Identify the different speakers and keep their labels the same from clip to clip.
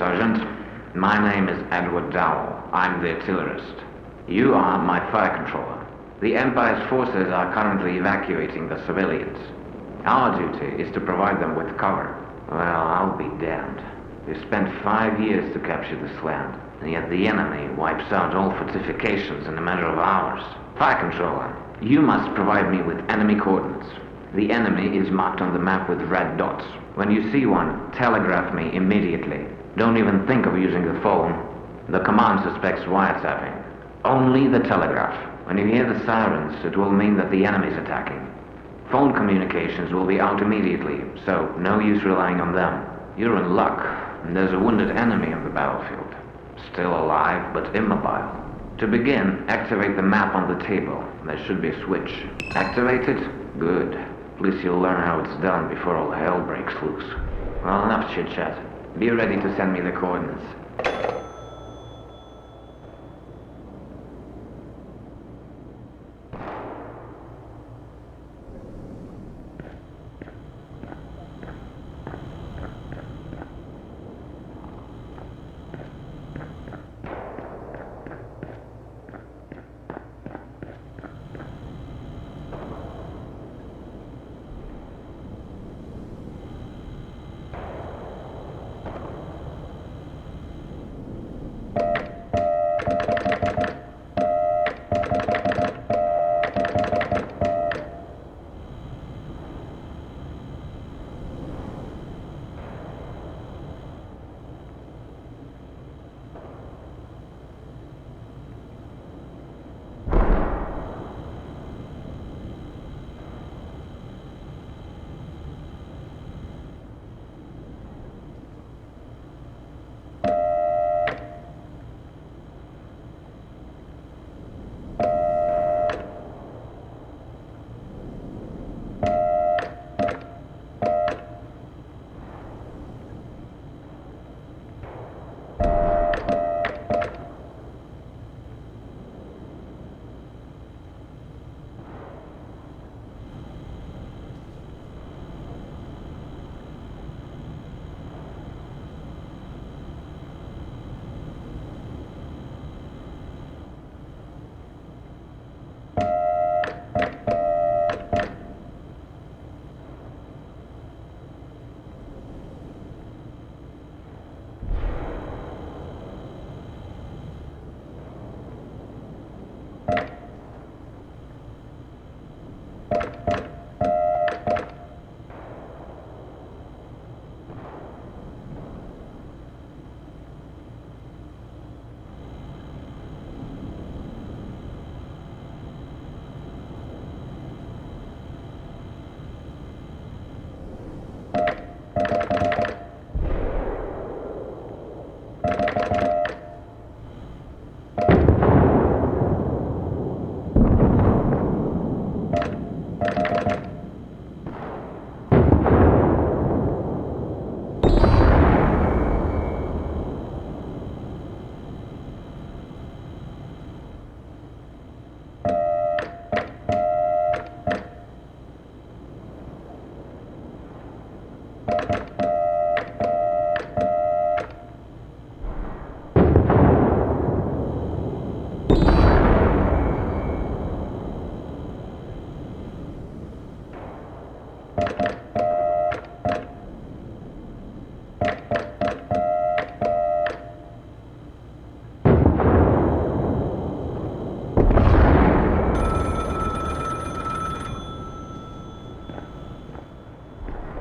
Speaker 1: Sergeant. My name is Edward Dowell. I'm the artillerist. You are my fire controller. The Empire's forces are currently evacuating the civilians. Our duty is to provide them with cover. Well, I'll be damned. We've spent 5 years to capture this land, and yet the enemy wipes out all fortifications in a matter of hours. Fire controller, you must provide me with enemy coordinates. The enemy is marked on the map with red dots. When you see one, telegraph me immediately. Don't even think of using the phone. The command suspects wiretapping. Only the telegraph. When you hear the sirens, it will mean that the enemy's attacking. Phone communications will be out immediately, so no use relying on them. You're in luck. There's a wounded enemy on the battlefield. Still alive, but immobile. To begin, activate the map on the table. There should be a switch. Activate it? Good. At least you'll learn how it's done before all hell breaks loose. Well, enough chit-chat. Be ready to send me the coordinates.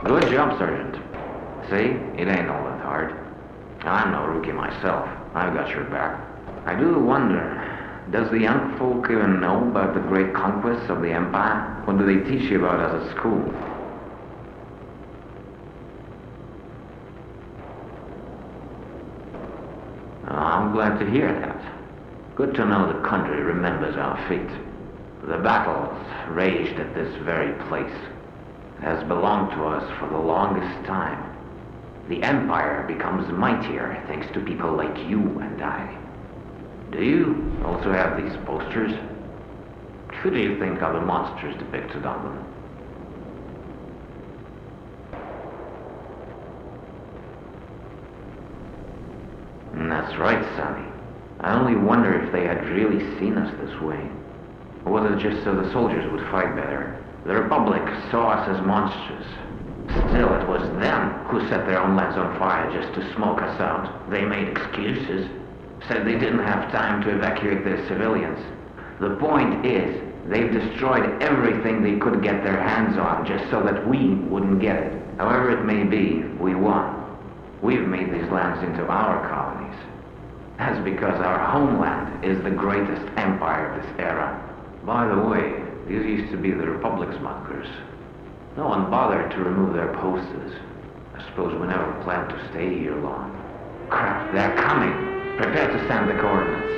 Speaker 1: Good job, Sergeant. See? It ain't all that hard. I'm no rookie myself. I've got your back. I do wonder, does the young folk even know about the great conquests of the Empire? What do they teach you about us at school? I'm glad to hear that. Good to know the country remembers our feat. The battles raged at this very place. It has belonged to us for the longest time. The Empire becomes mightier thanks to people like you and I. Do you also have these posters? Who do you think are the monsters depicted on them? That's right, Sonny. I only wonder if they had really seen us this way. Or was it just so the soldiers would fight better? The Republic saw us as monsters. Still, it was them who set their own lands on fire just to smoke us out. They made excuses. Said they didn't have time to evacuate their civilians. The point is, they've destroyed everything they could get their hands on just so that we wouldn't get it. However it may be, we won. We've made these lands into our colonies. That's because our homeland is the greatest empire of this era. By the way, these used to be the Republic's bunkers. No one bothered to remove their posters. I suppose we never planned to stay here long. Crap, they're coming! Prepare to send the coordinates.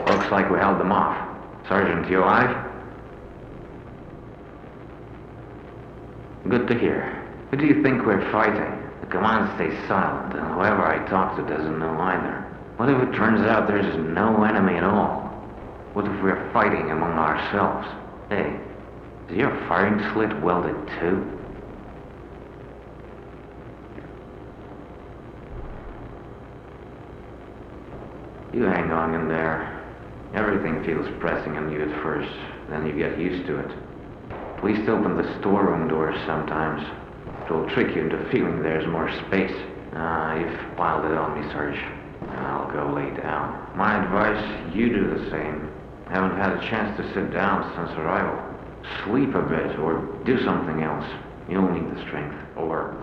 Speaker 1: Looks like we held them off. Sergeant, you alive? Good to hear. Who do you think we're fighting? The command stays silent, and whoever I talk to doesn't know either. What if it turns out there's no enemy at all? What if we're fighting among ourselves? Hey, is your firing slit welded too? You hang on in there. Everything feels pressing on you at first, then you get used to it. At least open the storeroom doors sometimes. It will trick you into feeling there's more space. You've piled it on me, Sarge. I'll go lay down. My advice, you do the same. Haven't had a chance to sit down since arrival. Sleep a bit, or do something else. You'll need the strength. Or...